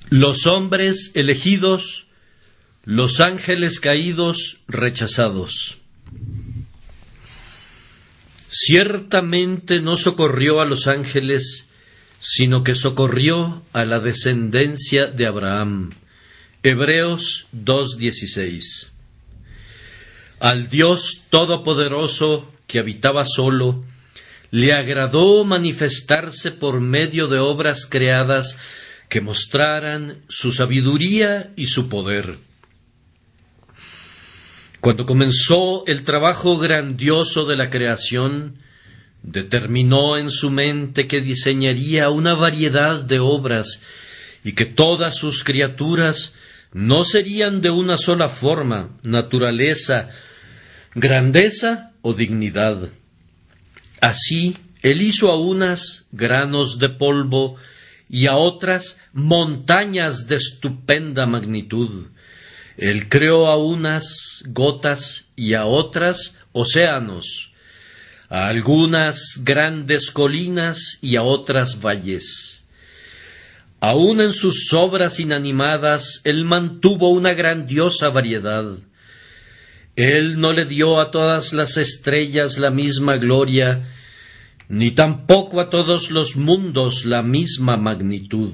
Los hombres elegidos, los ángeles caídos, rechazados. Ciertamente no socorrió a los ángeles, sino que socorrió a la descendencia de Abraham. Hebreos 2:16. Al Dios Todopoderoso, que habitaba solo, le agradó manifestarse por medio de obras creadas que mostraran su sabiduría y su poder. Cuando comenzó el trabajo grandioso de la creación, determinó en su mente que diseñaría una variedad de obras y que todas sus criaturas no serían de una sola forma, naturaleza, grandeza o dignidad. Así, él hizo a unas granos de polvo y a otras montañas de estupenda magnitud. Él creó a unas gotas y a otras océanos, a algunas grandes colinas y a otras valles. Aun en sus obras inanimadas, él mantuvo una grandiosa variedad. Él no le dio a todas las estrellas la misma gloria, ni tampoco a todos los mundos la misma magnitud.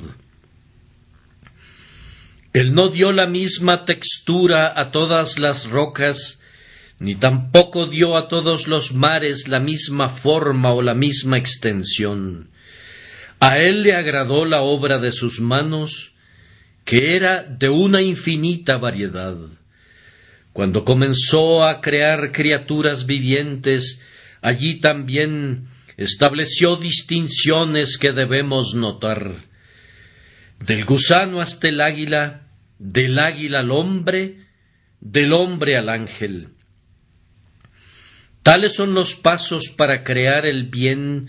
Él no dio la misma textura a todas las rocas, ni tampoco dio a todos los mares la misma forma o la misma extensión. A él le agradó la obra de sus manos, que era de una infinita variedad. Cuando comenzó a crear criaturas vivientes, allí también estableció distinciones que debemos notar. Del gusano hasta el águila, del águila al hombre, del hombre al ángel. Tales son los pasos para crear el bien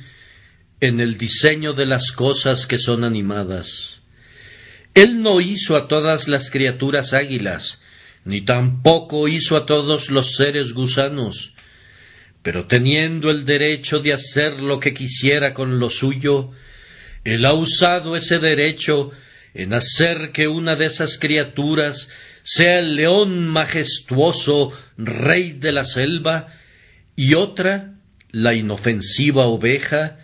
en el diseño de las cosas que son animadas. Él no hizo a todas las criaturas águilas, ni tampoco hizo a todos los seres gusanos, pero teniendo el derecho de hacer lo que quisiera con lo suyo, él ha usado ese derecho en hacer que una de esas criaturas sea el león majestuoso, rey de la selva, y otra, la inofensiva oveja,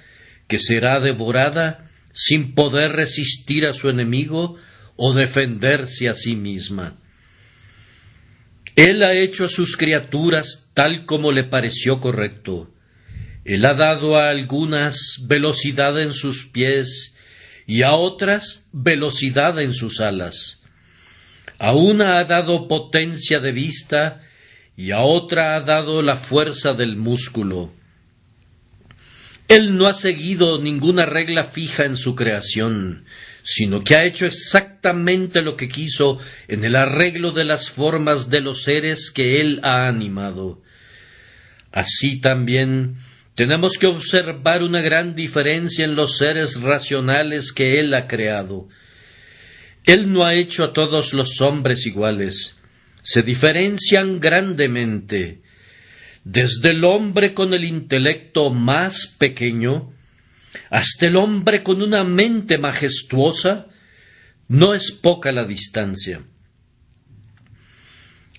que será devorada sin poder resistir a su enemigo o defenderse a sí misma. Él ha hecho a sus criaturas tal como le pareció correcto. Él ha dado a algunas velocidad en sus pies y a otras velocidad en sus alas. A una ha dado potencia de vista y a otra ha dado la fuerza del músculo. Él no ha seguido ninguna regla fija en su creación, sino que ha hecho exactamente lo que quiso en el arreglo de las formas de los seres que él ha animado. Así también tenemos que observar una gran diferencia en los seres racionales que él ha creado. Él no ha hecho a todos los hombres iguales, se diferencian grandemente. Desde el hombre con el intelecto más pequeño hasta el hombre con una mente majestuosa, no es poca la distancia.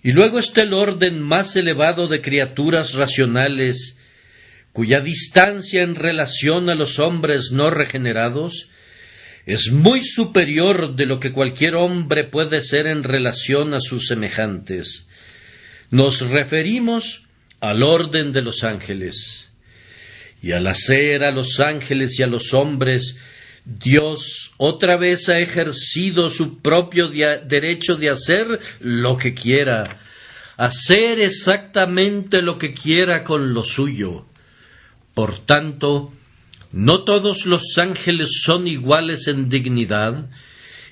Y luego está el orden más elevado de criaturas racionales, cuya distancia en relación a los hombres no regenerados es muy superior de lo que cualquier hombre puede ser en relación a sus semejantes. Nos referimos al orden de los ángeles. Y al hacer a los ángeles y a los hombres, Dios otra vez ha ejercido su propio derecho de hacer lo que quiera, hacer exactamente lo que quiera con lo suyo. Por tanto, no todos los ángeles son iguales en dignidad,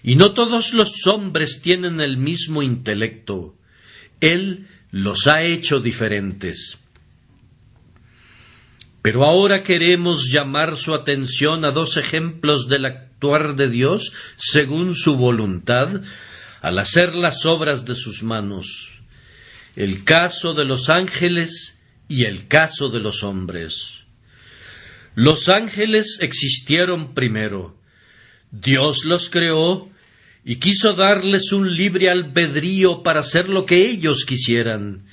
y no todos los hombres tienen el mismo intelecto. Él los ha hecho diferentes. Pero ahora queremos llamar su atención a dos ejemplos del actuar de Dios según su voluntad al hacer las obras de sus manos. El caso de los ángeles y el caso de los hombres. Los ángeles existieron primero. Dios los creó y quiso darles un libre albedrío para hacer lo que ellos quisieran.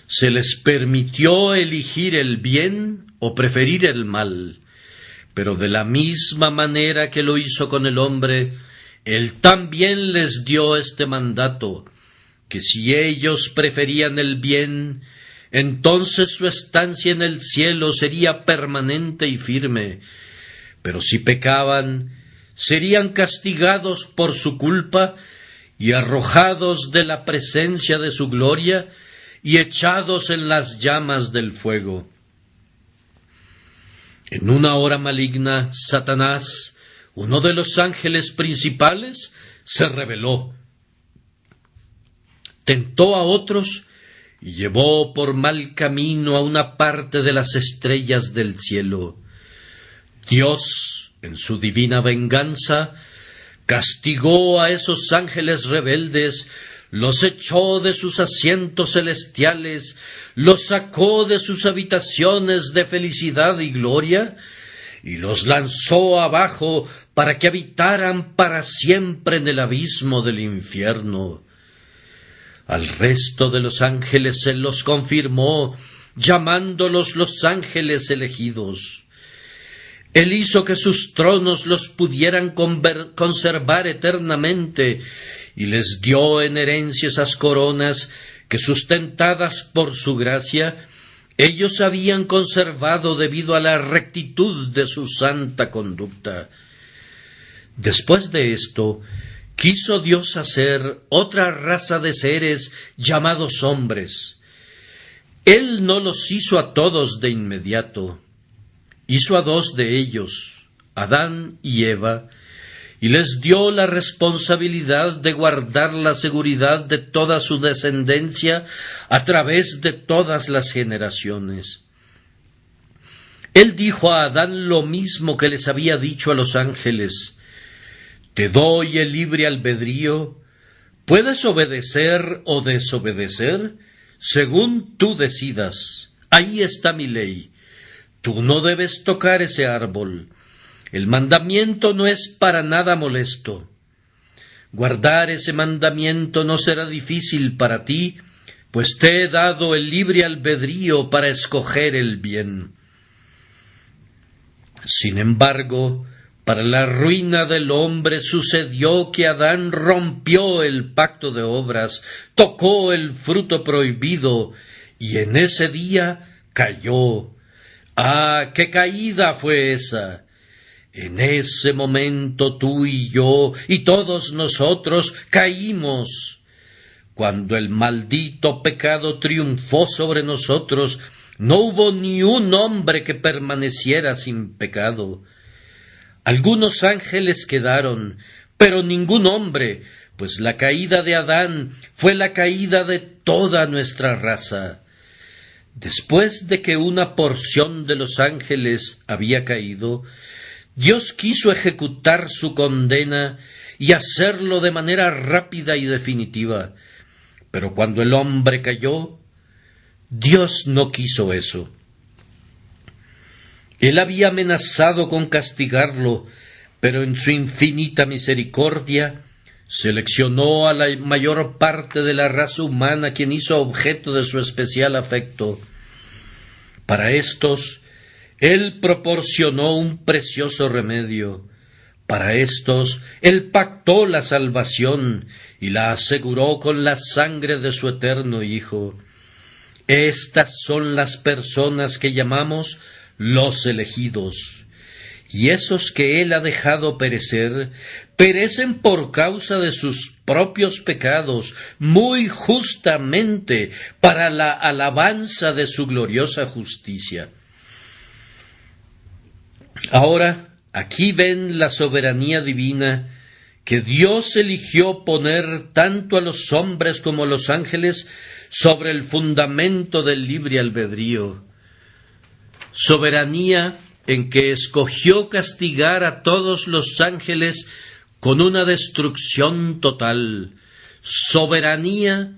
Se les permitió elegir el bien o preferir el mal, pero de la misma manera que lo hizo con el hombre, él también les dio este mandato, que si ellos preferían el bien, entonces su estancia en el cielo sería permanente y firme, pero si pecaban, serían castigados por su culpa y arrojados de la presencia de su gloria y echados en las llamas del fuego. En una hora maligna, Satanás, uno de los ángeles principales, se rebeló, tentó a otros y llevó por mal camino a una parte de las estrellas del cielo. Dios, en su divina venganza, castigó a esos ángeles rebeldes, los echó de sus asientos celestiales, los sacó de sus habitaciones de felicidad y gloria, y los lanzó abajo para que habitaran para siempre en el abismo del infierno. Al resto de los ángeles se los confirmó, llamándolos los ángeles elegidos. Él hizo que sus tronos los pudieran conservar eternamente, y les dio en herencia esas coronas que, sustentadas por su gracia, ellos habían conservado debido a la rectitud de su santa conducta. Después de esto, quiso Dios hacer otra raza de seres llamados hombres. Él no los hizo a todos de inmediato. Hizo a dos de ellos, Adán y Eva, y les dio la responsabilidad de guardar la seguridad de toda su descendencia a través de todas las generaciones. Él dijo a Adán lo mismo que les había dicho a los ángeles: te doy el libre albedrío, puedes obedecer o desobedecer, según tú decidas. Ahí está mi ley. Tú no debes tocar ese árbol. El mandamiento no es para nada molesto. Guardar ese mandamiento no será difícil para ti, pues te he dado el libre albedrío para escoger el bien. Sin embargo, para la ruina del hombre sucedió que Adán rompió el pacto de obras, tocó el fruto prohibido, y en ese día cayó. ¡Ah, qué caída fue esa! En ese momento tú y yo y todos nosotros caímos. Cuando el maldito pecado triunfó sobre nosotros, no hubo ni un hombre que permaneciera sin pecado. Algunos ángeles quedaron, pero ningún hombre, pues la caída de Adán fue la caída de toda nuestra raza. Después de que una porción de los ángeles había caído, Dios quiso ejecutar su condena y hacerlo de manera rápida y definitiva. Pero cuando el hombre cayó, Dios no quiso eso. Él había amenazado con castigarlo, pero en su infinita misericordia seleccionó a la mayor parte de la raza humana, quien hizo objeto de su especial afecto. Para estos, Él proporcionó un precioso remedio. Para estos, Él pactó la salvación y la aseguró con la sangre de su eterno Hijo. Estas son las personas que llamamos los elegidos. Y esos que Él ha dejado perecer, perecen por causa de sus propios pecados, muy justamente para la alabanza de su gloriosa justicia. Ahora, aquí ven la soberanía divina que Dios eligió poner tanto a los hombres como a los ángeles sobre el fundamento del libre albedrío. Soberanía en que escogió castigar a todos los ángeles con una destrucción total. Soberanía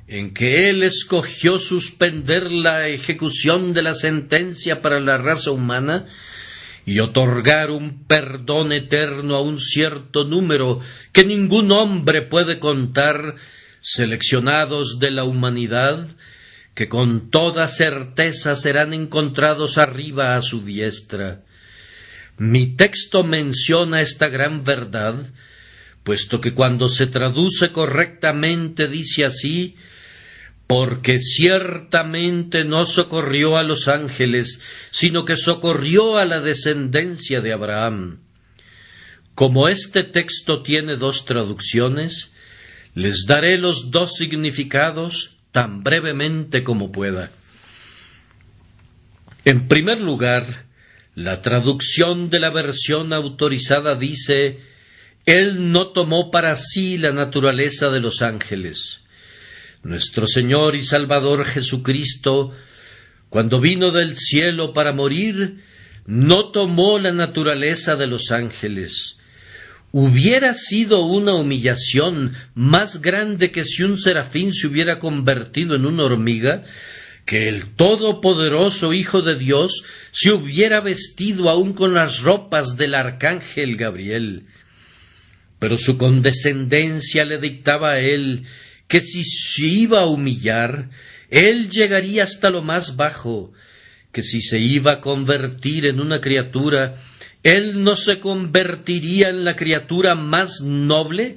en que Él escogió suspender la ejecución de la sentencia para la raza humana y otorgar un perdón eterno a un cierto número que ningún hombre puede contar, seleccionados de la humanidad, que con toda certeza serán encontrados arriba a su diestra. Mi texto menciona esta gran verdad, puesto que cuando se traduce correctamente dice así: porque ciertamente no socorrió a los ángeles, sino que socorrió a la descendencia de Abraham. Como este texto tiene dos traducciones, les daré los dos significados tan brevemente como pueda. En primer lugar, la traducción de la versión autorizada dice: Él no tomó para sí la naturaleza de los ángeles. Nuestro Señor y Salvador Jesucristo, cuando vino del cielo para morir, no tomó la naturaleza de los ángeles. Hubiera sido una humillación más grande que si un serafín se hubiera convertido en una hormiga, que el todopoderoso Hijo de Dios se hubiera vestido aún con las ropas del arcángel Gabriel. Pero su condescendencia le dictaba a él que si se iba a humillar, él llegaría hasta lo más bajo, que si se iba a convertir en una criatura, él no se convertiría en la criatura más noble,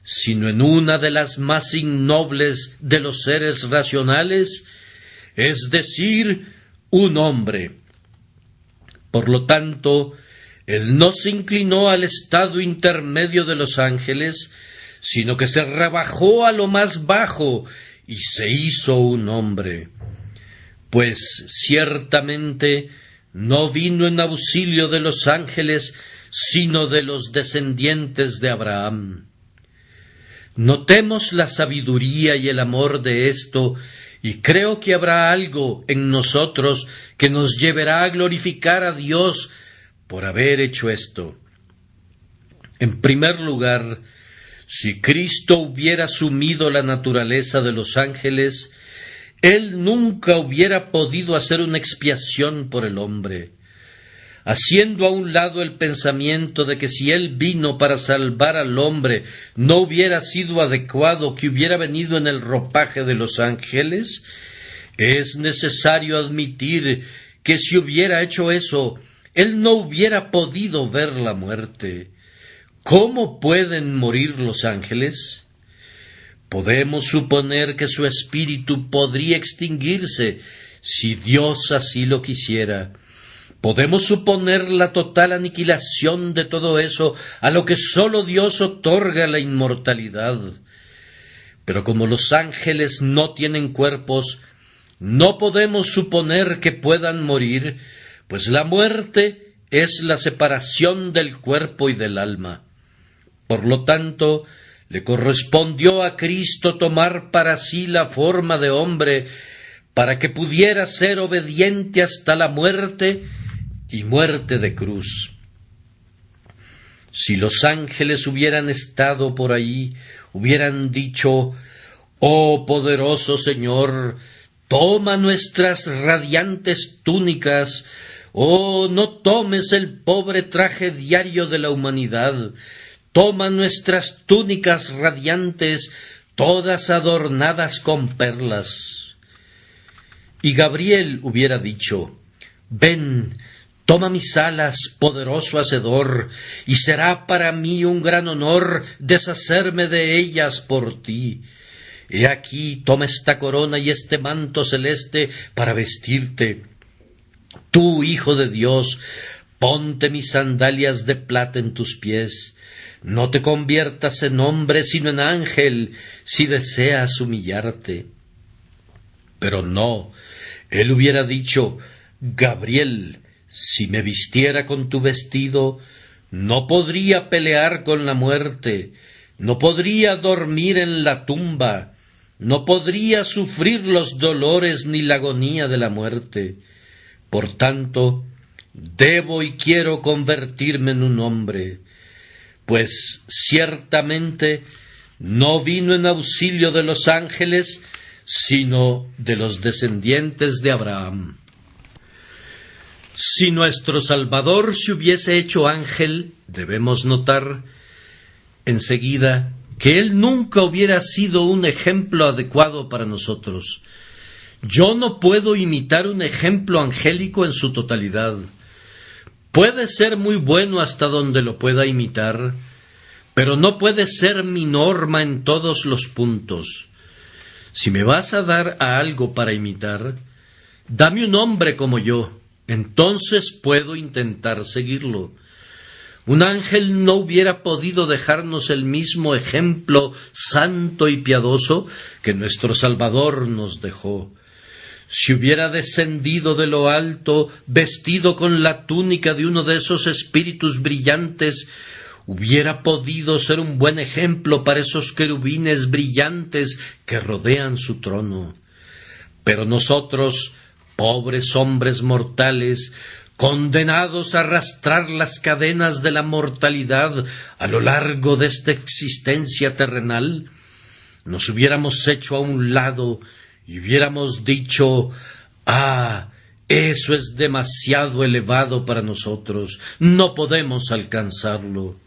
sino en una de las más innobles de los seres racionales, es decir, un hombre. Por lo tanto, él no se inclinó al estado intermedio de los ángeles, sino que se rebajó a lo más bajo y se hizo un hombre. Pues ciertamente no vino en auxilio de los ángeles, sino de los descendientes de Abraham. Notemos la sabiduría y el amor de esto, y creo que habrá algo en nosotros que nos llevará a glorificar a Dios por haber hecho esto. En primer lugar, si Cristo hubiera asumido la naturaleza de los ángeles, Él nunca hubiera podido hacer una expiación por el hombre. Haciendo a un lado el pensamiento de que si Él vino para salvar al hombre, no hubiera sido adecuado que hubiera venido en el ropaje de los ángeles, es necesario admitir que si hubiera hecho eso, Él no hubiera podido ver la muerte. ¿Cómo pueden morir los ángeles? Podemos suponer que su espíritu podría extinguirse si Dios así lo quisiera. Podemos suponer la total aniquilación de todo eso, a lo que sólo Dios otorga la inmortalidad. Pero como los ángeles no tienen cuerpos, no podemos suponer que puedan morir, pues la muerte es la separación del cuerpo y del alma. Por lo tanto, le correspondió a Cristo tomar para sí la forma de hombre, para que pudiera ser obediente hasta la muerte, y muerte de cruz. Si los ángeles hubieran estado por ahí, hubieran dicho: «Oh poderoso Señor, toma nuestras radiantes túnicas, oh, no tomes el pobre traje diario de la humanidad, toma nuestras túnicas radiantes, todas adornadas con perlas». Y Gabriel hubiera dicho: «Ven, toma mis alas, poderoso Hacedor, y será para mí un gran honor deshacerme de ellas por ti. He aquí, toma esta corona y este manto celeste para vestirte. Tú, Hijo de Dios, ponte mis sandalias de plata en tus pies. No te conviertas en hombre, sino en ángel, si deseas humillarte». Pero no, él hubiera dicho: «Gabriel, si me vistiera con tu vestido, no podría pelear con la muerte, no podría dormir en la tumba, no podría sufrir los dolores ni la agonía de la muerte. Por tanto, debo y quiero convertirme en un hombre, pues ciertamente no vino en auxilio de los ángeles, sino de los descendientes de Abraham». Si nuestro Salvador se hubiese hecho ángel, debemos notar enseguida que él nunca hubiera sido un ejemplo adecuado para nosotros. Yo no puedo imitar un ejemplo angélico en su totalidad. Puede ser muy bueno hasta donde lo pueda imitar, pero no puede ser mi norma en todos los puntos. Si me vas a dar a algo para imitar, dame un hombre como yo, entonces puedo intentar seguirlo. Un ángel no hubiera podido dejarnos el mismo ejemplo santo y piadoso que nuestro Salvador nos dejó. Si hubiera descendido de lo alto, vestido con la túnica de uno de esos espíritus brillantes, hubiera podido ser un buen ejemplo para esos querubines brillantes que rodean su trono. Pero nosotros, pobres hombres mortales, condenados a arrastrar las cadenas de la mortalidad a lo largo de esta existencia terrenal, nos hubiéramos hecho a un lado y hubiéramos dicho: «Ah, eso es demasiado elevado para nosotros, no podemos alcanzarlo».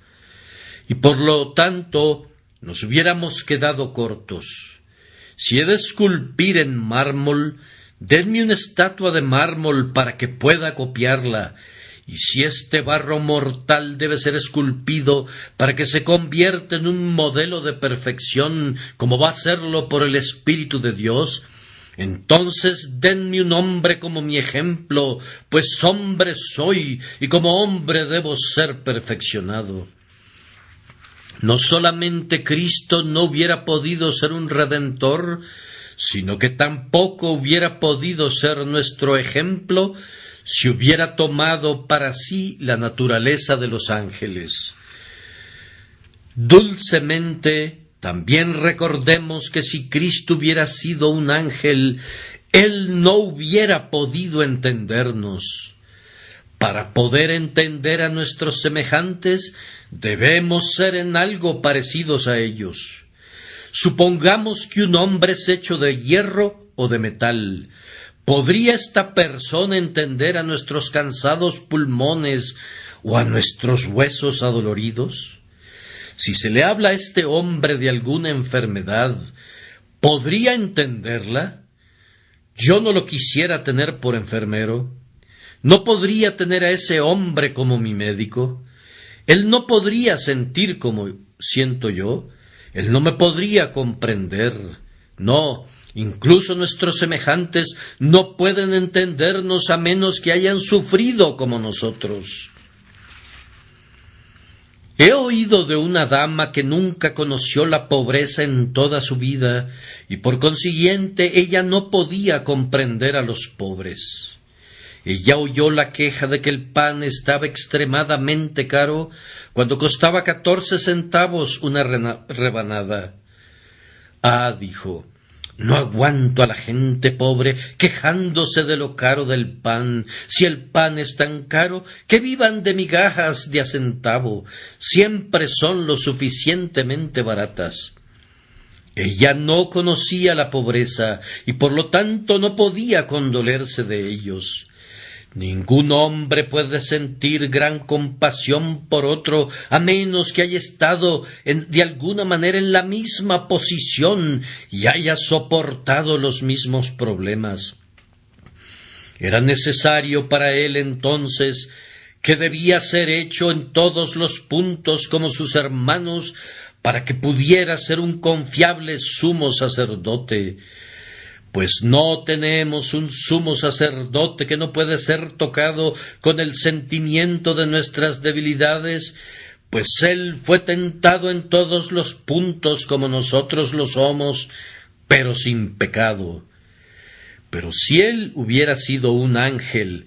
Y por lo tanto nos hubiéramos quedado cortos. Si he de esculpir en mármol, denme una estatua de mármol para que pueda copiarla, y si este barro mortal debe ser esculpido para que se convierta en un modelo de perfección, como va a serlo por el Espíritu de Dios, entonces denme un hombre como mi ejemplo, pues hombre soy, y como hombre debo ser perfeccionado. No solamente Cristo no hubiera podido ser un redentor, sino que tampoco hubiera podido ser nuestro ejemplo si hubiera tomado para sí la naturaleza de los ángeles. Dulcemente, también recordemos que si Cristo hubiera sido un ángel, él no hubiera podido entendernos. Para poder entender a nuestros semejantes, debemos ser en algo parecidos a ellos. Supongamos que un hombre es hecho de hierro o de metal. ¿Podría esta persona entender a nuestros cansados pulmones o a nuestros huesos adoloridos? Si se le habla a este hombre de alguna enfermedad, ¿podría entenderla? Yo no lo quisiera tener por enfermero. No podría tener a ese hombre como mi médico. Él no podría sentir como siento yo. Él no me podría comprender. No, incluso nuestros semejantes no pueden entendernos a menos que hayan sufrido como nosotros. He oído de una dama que nunca conoció la pobreza en toda su vida, y por consiguiente ella no podía comprender a los pobres. Ella oyó la queja de que el pan estaba extremadamente caro cuando costaba 14 centavos una rebanada. «Ah», dijo, «no aguanto a la gente pobre quejándose de lo caro del pan. Si el pan es tan caro, que vivan de migajas de a centavo. Siempre son lo suficientemente baratas». Ella no conocía la pobreza y por lo tanto no podía condolerse de ellos. Ningún hombre puede sentir gran compasión por otro a menos que haya estado de alguna manera en la misma posición y haya soportado los mismos problemas. Era necesario para él entonces, que debía ser hecho en todos los puntos como sus hermanos, para que pudiera ser un confiable sumo sacerdote. Pues no tenemos un sumo sacerdote que no puede ser tocado con el sentimiento de nuestras debilidades, pues él fue tentado en todos los puntos como nosotros lo somos, pero sin pecado. Pero si él hubiera sido un ángel,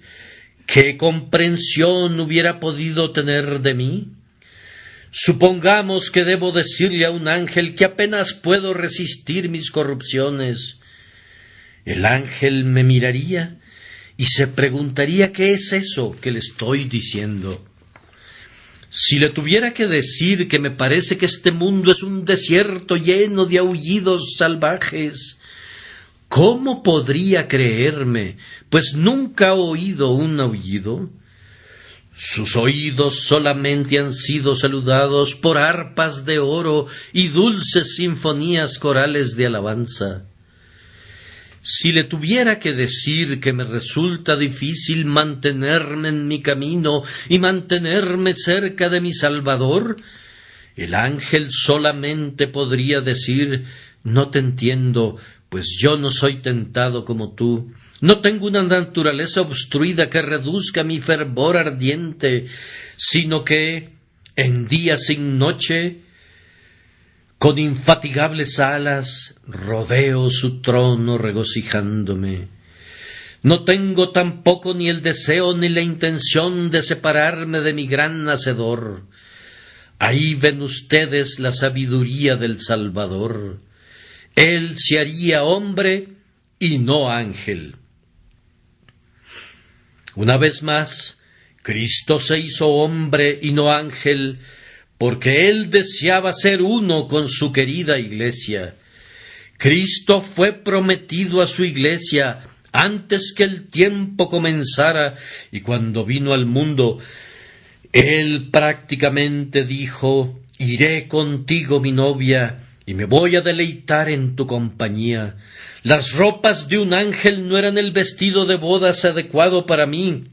¿qué comprensión hubiera podido tener de mí? Supongamos que debo decirle a un ángel que apenas puedo resistir mis corrupciones. El ángel me miraría y se preguntaría qué es eso que le estoy diciendo. Si le tuviera que decir que me parece que este mundo es un desierto lleno de aullidos salvajes, ¿Cómo podría creerme, pues nunca ha oído un aullido? Sus oídos solamente han sido saludados por arpas de oro y dulces sinfonías corales de alabanza. Si le tuviera que decir que me resulta difícil mantenerme en mi camino y mantenerme cerca de mi Salvador, el ángel solamente podría decir: no te entiendo, pues yo no soy tentado como tú. No tengo una naturaleza obstruida que reduzca mi fervor ardiente, sino que, en día sin noche, con infatigables alas, rodeo su trono regocijándome. No tengo tampoco ni el deseo ni la intención de separarme de mi gran Hacedor. Ahí ven ustedes la sabiduría del Salvador. Él se haría hombre y no ángel. Una vez más, Cristo se hizo hombre y no ángel, porque Él deseaba ser uno con su querida Iglesia. Cristo fue prometido a su Iglesia antes que el tiempo comenzara, y cuando vino al mundo, Él prácticamente dijo: iré contigo, mi novia, y me voy a deleitar en tu compañía. Las ropas de un ángel no eran el vestido de bodas adecuado para mí.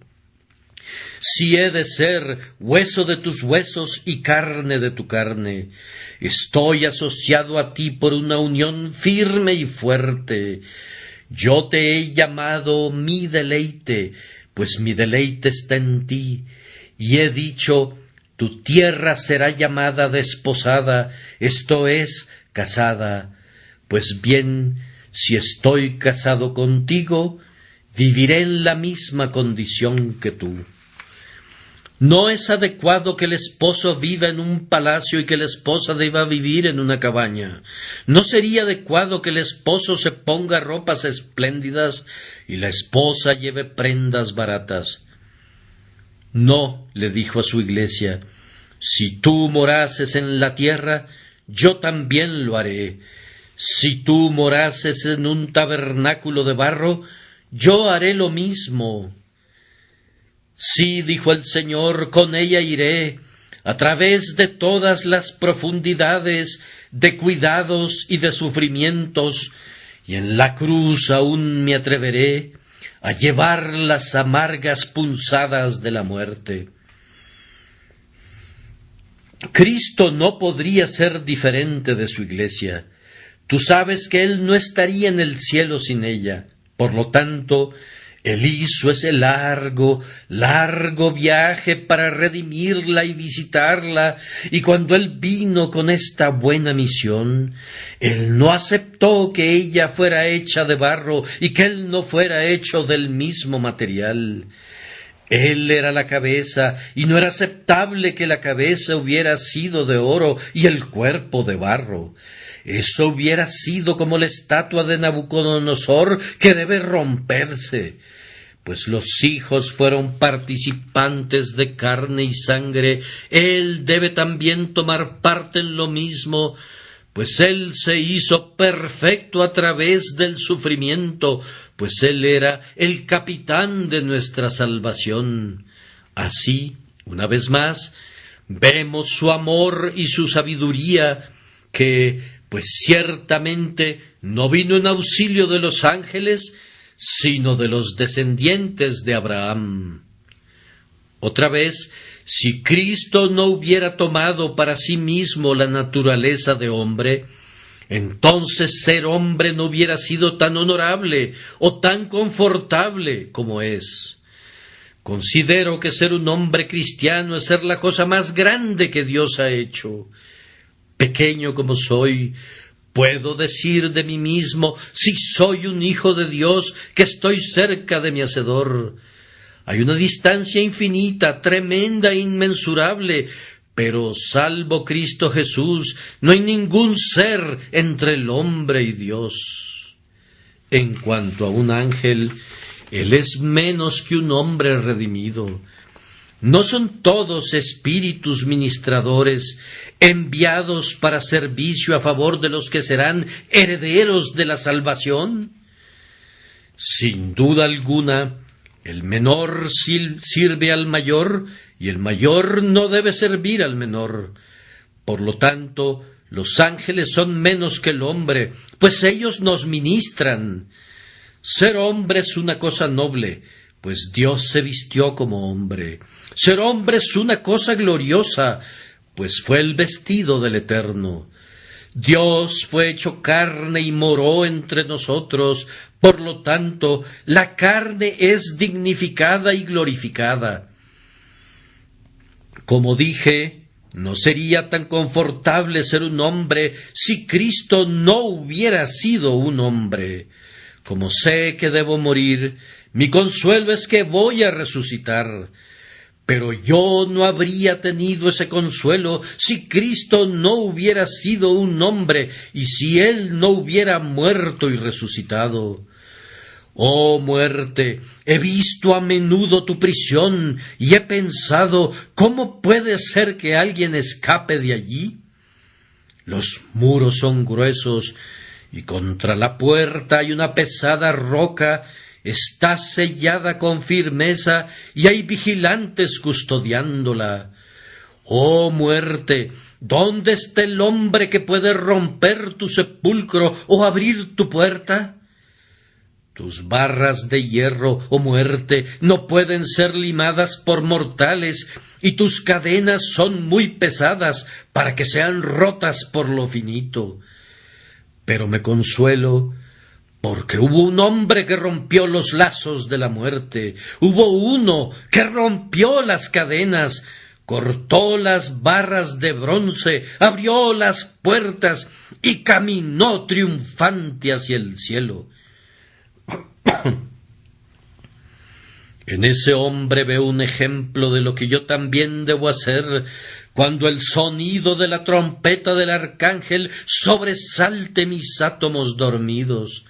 Si he de ser hueso de tus huesos y carne de tu carne, estoy asociado a ti por una unión firme y fuerte. Yo te he llamado mi deleite, pues mi deleite está en ti, y he dicho: tu tierra será llamada desposada, esto es, casada. Pues bien, si estoy casado contigo, viviré en la misma condición que tú. No es adecuado que el esposo viva en un palacio y que la esposa deba vivir en una cabaña. No sería adecuado que el esposo se ponga ropas espléndidas y la esposa lleve prendas baratas. No, le dijo a su Iglesia, si tú morases en la tierra, yo también lo haré. Si tú morases en un tabernáculo de barro, yo haré lo mismo. Sí, dijo el Señor, con ella iré, a través de todas las profundidades de cuidados y de sufrimientos, y en la cruz aún me atreveré a llevar las amargas punzadas de la muerte. Cristo no podría ser diferente de su Iglesia. Tú sabes que Él no estaría en el cielo sin ella. Por lo tanto, Él hizo ese largo viaje para redimirla y visitarla, y cuando Él vino con esta buena misión, Él no aceptó que ella fuera hecha de barro y que Él no fuera hecho del mismo material. Él era la cabeza, y no era aceptable que la cabeza hubiera sido de oro y el cuerpo de barro. Eso hubiera sido como la estatua de Nabucodonosor, que debe romperse, pues los hijos fueron participantes de carne y sangre. Él debe también tomar parte en lo mismo, pues Él se hizo perfecto a través del sufrimiento, pues Él era el capitán de nuestra salvación. Así, una vez más, vemos su amor y su sabiduría, que, pues ciertamente, no vino en auxilio de los ángeles, sino de los descendientes de Abraham. Otra vez, si Cristo no hubiera tomado para sí mismo la naturaleza de hombre, entonces ser hombre no hubiera sido tan honorable o tan confortable como es. Considero que ser un hombre cristiano es ser la cosa más grande que Dios ha hecho. Pequeño como soy, puedo decir de mí mismo, si soy un hijo de Dios, que estoy cerca de mi Hacedor. Hay una distancia infinita, tremenda e inmensurable, pero salvo Cristo Jesús, no hay ningún ser entre el hombre y Dios. En cuanto a un ángel, él es menos que un hombre redimido. ¿No son todos espíritus ministradores enviados para servicio a favor de los que serán herederos de la salvación? Sin duda alguna, el menor sirve al mayor y el mayor no debe servir al menor. Por lo tanto, los ángeles son menos que el hombre, pues ellos nos ministran. Ser hombre es una cosa noble, pues Dios se vistió como hombre. Ser hombre es una cosa gloriosa, pues fue el vestido del Eterno. Dios fue hecho carne y moró entre nosotros, por lo tanto, la carne es dignificada y glorificada. Como dije, no sería tan confortable ser un hombre si Cristo no hubiera sido un hombre. Como sé que debo morir, mi consuelo es que voy a resucitar. Pero yo no habría tenido ese consuelo si Cristo no hubiera sido un hombre y si Él no hubiera muerto y resucitado. Oh muerte, he visto a menudo tu prisión y he pensado, ¿cómo puede ser que alguien escape de allí? Los muros son gruesos y contra la puerta hay una pesada roca. Está sellada con firmeza y hay vigilantes custodiándola. Oh muerte, ¿dónde está el hombre que puede romper tu sepulcro o abrir tu puerta? Tus barras de hierro, oh muerte, no pueden ser limadas por mortales, y tus cadenas son muy pesadas para que sean rotas por lo finito. Pero me consuelo, porque hubo un hombre que rompió los lazos de la muerte, hubo uno que rompió las cadenas, cortó las barras de bronce, abrió las puertas y caminó triunfante hacia el cielo. En ese hombre veo un ejemplo de lo que yo también debo hacer cuando el sonido de la trompeta del arcángel sobresalte mis átomos dormidos.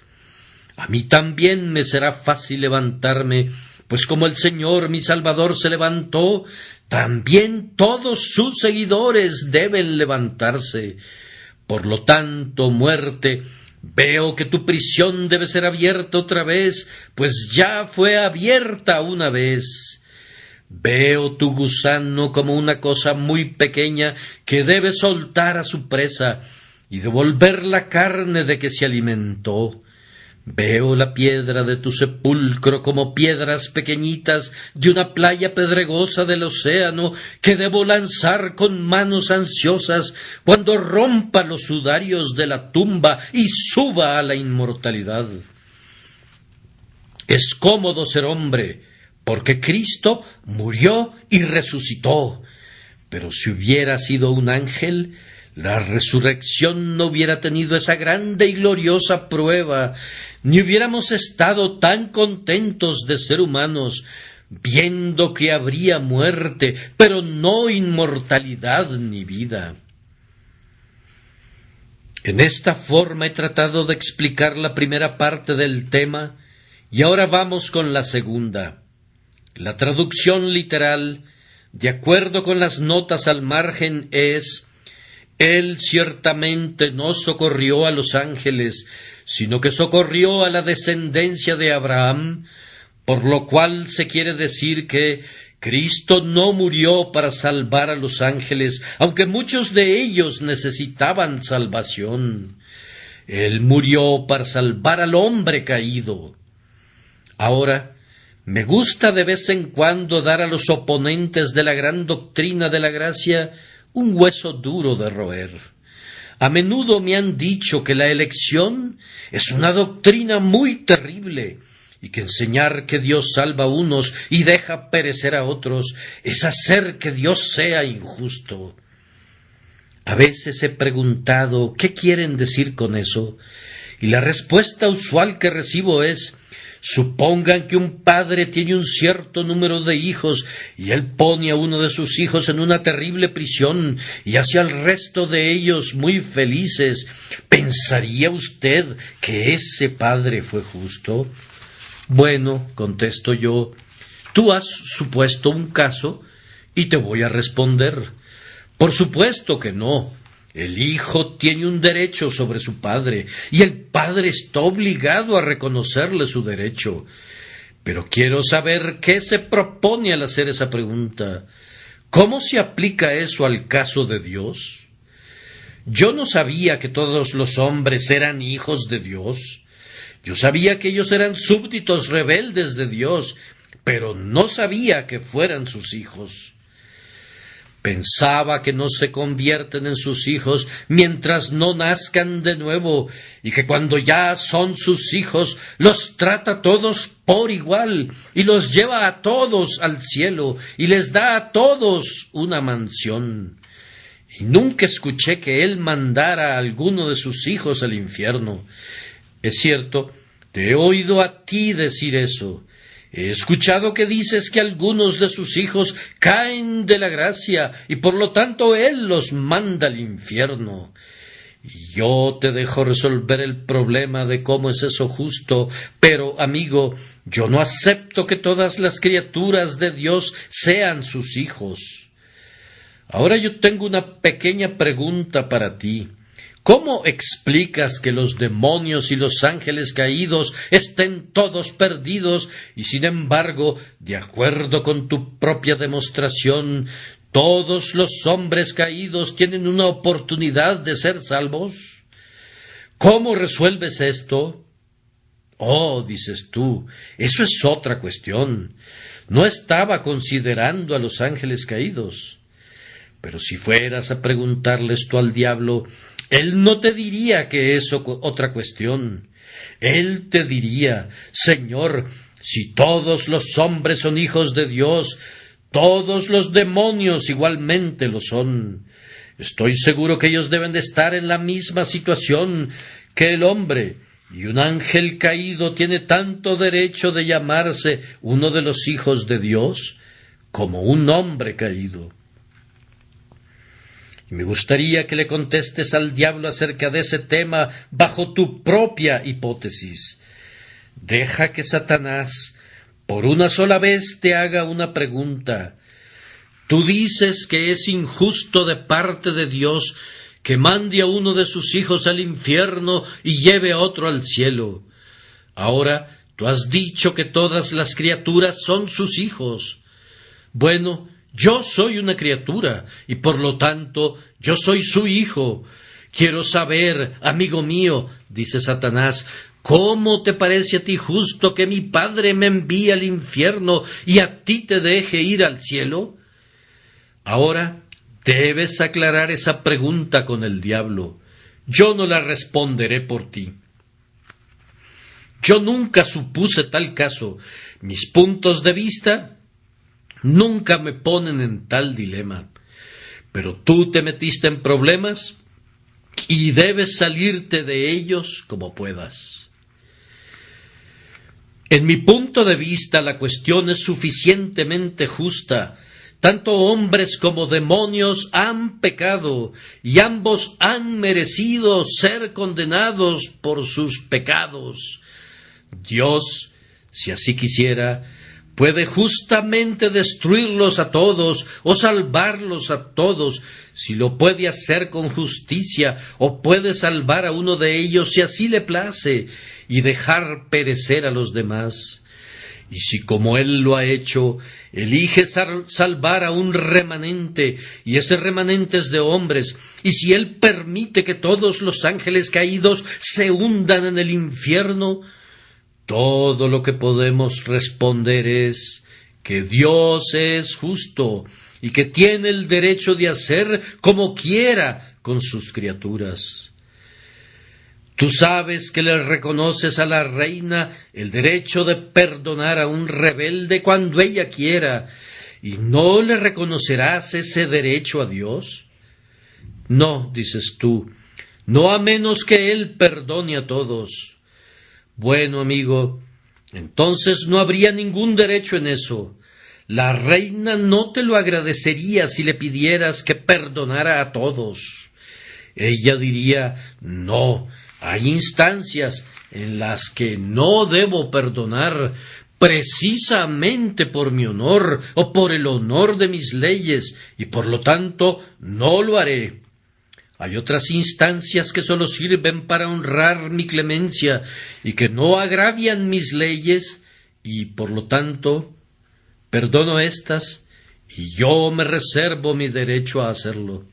A mí también me será fácil levantarme, pues como el Señor mi Salvador se levantó, también todos sus seguidores deben levantarse. Por lo tanto, muerte, veo que tu prisión debe ser abierta otra vez, pues ya fue abierta una vez. Veo tu gusano como una cosa muy pequeña que debe soltar a su presa y devolver la carne de que se alimentó. Veo la piedra de tu sepulcro como piedras pequeñitas de una playa pedregosa del océano que debo lanzar con manos ansiosas cuando rompa los sudarios de la tumba y suba a la inmortalidad. Es cómodo ser hombre, porque Cristo murió y resucitó. Pero si hubiera sido un ángel, la resurrección no hubiera tenido esa grande y gloriosa prueba, ni hubiéramos estado tan contentos de ser humanos, viendo que habría muerte, pero no inmortalidad ni vida. En esta forma he tratado de explicar la primera parte del tema, y ahora vamos con la segunda. La traducción literal, de acuerdo con las notas al margen, es: Él ciertamente no socorrió a los ángeles, sino que socorrió a la descendencia de Abraham, por lo cual se quiere decir que Cristo no murió para salvar a los ángeles, aunque muchos de ellos necesitaban salvación. Él murió para salvar al hombre caído. Ahora, me gusta de vez en cuando dar a los oponentes de la gran doctrina de la gracia un hueso duro de roer. A menudo me han dicho que la elección es una doctrina muy terrible y que enseñar que Dios salva a unos y deja perecer a otros es hacer que Dios sea injusto. A veces he preguntado ¿qué quieren decir con eso? Y la respuesta usual que recibo es: supongan que un padre tiene un cierto número de hijos y él pone a uno de sus hijos en una terrible prisión y hace al resto de ellos muy felices. ¿Pensaría usted que ese padre fue justo? Bueno, contesto yo, tú has supuesto un caso y te voy a responder. Por supuesto que no. El hijo tiene un derecho sobre su padre, y el padre está obligado a reconocerle su derecho. Pero quiero saber qué se propone al hacer esa pregunta. ¿Cómo se aplica eso al caso de Dios? Yo no sabía que todos los hombres eran hijos de Dios. Yo sabía que ellos eran súbditos rebeldes de Dios, pero no sabía que fueran sus hijos. Pensaba que no se convierten en sus hijos mientras no nazcan de nuevo, y que cuando ya son sus hijos los trata a todos por igual, y los lleva a todos al cielo, y les da a todos una mansión. Y nunca escuché que él mandara a alguno de sus hijos al infierno. Es cierto, te he oído a ti decir eso. He escuchado que dices que algunos de sus hijos caen de la gracia y por lo tanto él los manda al infierno. Y yo te dejo resolver el problema de cómo es eso justo, pero, amigo, yo no acepto que todas las criaturas de Dios sean sus hijos. Ahora yo tengo una pequeña pregunta para ti. ¿Cómo explicas que los demonios y los ángeles caídos estén todos perdidos y, sin embargo, de acuerdo con tu propia demostración, todos los hombres caídos tienen una oportunidad de ser salvos? ¿Cómo resuelves esto? Oh, dices tú, eso es otra cuestión. No estaba considerando a los ángeles caídos. Pero si fueras a preguntarle esto al diablo, él no te diría que es otra cuestión. Él te diría: Señor, si todos los hombres son hijos de Dios, todos los demonios igualmente lo son. Estoy seguro que ellos deben de estar en la misma situación que el hombre, y un ángel caído tiene tanto derecho de llamarse uno de los hijos de Dios como un hombre caído. Me gustaría que le contestes al diablo acerca de ese tema bajo tu propia hipótesis. Deja que Satanás por una sola vez te haga una pregunta. Tú dices que es injusto de parte de Dios que mande a uno de sus hijos al infierno y lleve a otro al cielo. Ahora, tú has dicho que todas las criaturas son sus hijos. Bueno, yo soy una criatura, y por lo tanto yo soy su hijo. Quiero saber, amigo mío, dice Satanás, ¿cómo te parece a ti justo que mi padre me envíe al infierno y a ti te deje ir al cielo? Ahora debes aclarar esa pregunta con el diablo. Yo no la responderé por ti. Yo nunca supuse tal caso. Mis puntos de vista nunca me ponen en tal dilema. Pero tú te metiste en problemas y debes salirte de ellos como puedas. En mi punto de vista, la cuestión es suficientemente justa. Tanto hombres como demonios han pecado, y ambos han merecido ser condenados por sus pecados. Dios, si así quisiera, puede justamente destruirlos a todos o salvarlos a todos, si lo puede hacer con justicia, o puede salvar a uno de ellos si así le place, y dejar perecer a los demás. Y si, como Él lo ha hecho, elige salvar a un remanente, y ese remanente es de hombres, y si Él permite que todos los ángeles caídos se hundan en el infierno, todo lo que podemos responder es que Dios es justo y que tiene el derecho de hacer como quiera con sus criaturas. Tú sabes que le reconoces a la reina el derecho de perdonar a un rebelde cuando ella quiera, ¿y no le reconocerás ese derecho a Dios? No, dices tú, no a menos que Él perdone a todos. Bueno, amigo, entonces no habría ningún derecho en eso. La reina no te lo agradecería si le pidieras que perdonara a todos. Ella diría: no, hay instancias en las que no debo perdonar, precisamente por mi honor o por el honor de mis leyes, y por lo tanto no lo haré. Hay otras instancias que sólo sirven para honrar mi clemencia y que no agravian mis leyes, y por lo tanto perdono estas, y yo me reservo mi derecho a hacerlo.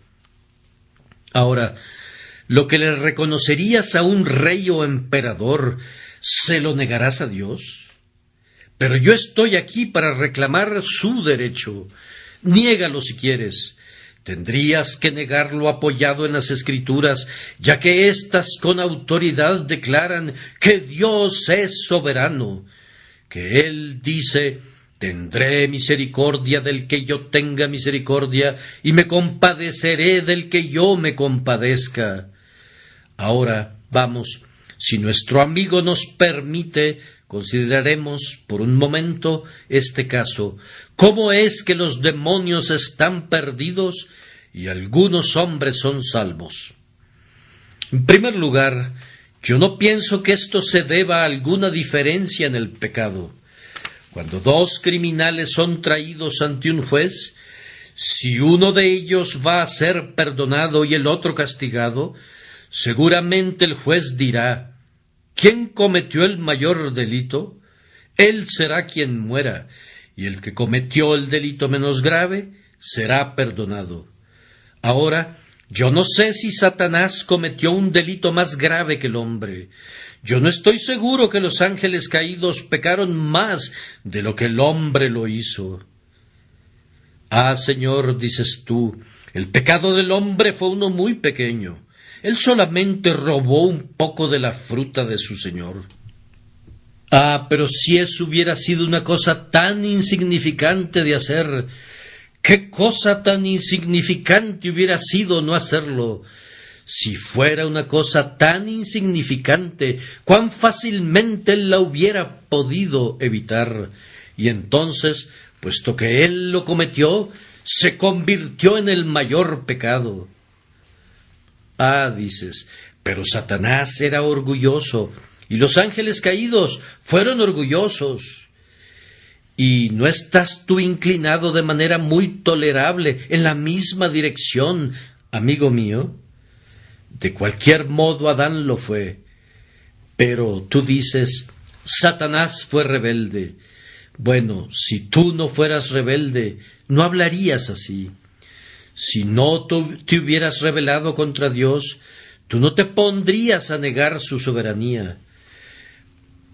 Ahora, lo que le reconocerías a un rey o emperador, ¿se lo negarás a Dios? Pero yo estoy aquí para reclamar su derecho. Niégalo si quieres. Tendrías que negarlo apoyado en las Escrituras, ya que éstas con autoridad declaran que Dios es soberano, que Él dice: tendré misericordia del que yo tenga misericordia, y me compadeceré del que yo me compadezca. Ahora, vamos, si nuestro amigo nos permite, consideraremos por un momento este caso. ¿Cómo es que los demonios están perdidos y algunos hombres son salvos? En primer lugar, yo no pienso que esto se deba a alguna diferencia en el pecado. Cuando dos criminales son traídos ante un juez, si uno de ellos va a ser perdonado y el otro castigado, seguramente el juez dirá: ¿quién cometió el mayor delito? Él será quien muera, y el que cometió el delito menos grave será perdonado. Ahora, yo no sé si Satanás cometió un delito más grave que el hombre. Yo no estoy seguro que los ángeles caídos pecaron más de lo que el hombre lo hizo. Ah, Señor, dices tú, el pecado del hombre fue uno muy pequeño. Él solamente robó un poco de la fruta de su Señor. Ah, pero si eso hubiera sido una cosa tan insignificante de hacer, ¿qué cosa tan insignificante hubiera sido no hacerlo? Si fuera una cosa tan insignificante, cuán fácilmente él la hubiera podido evitar. Y entonces, puesto que él lo cometió, se convirtió en el mayor pecado. Ah, dices, pero Satanás era orgulloso, y los ángeles caídos fueron orgullosos. ¿Y no estás tú inclinado de manera muy tolerable en la misma dirección, amigo mío? De cualquier modo Adán lo fue. Pero tú dices: Satanás fue rebelde. Bueno, si tú no fueras rebelde, no hablarías así. Si no te hubieras rebelado contra Dios, tú no te pondrías a negar su soberanía.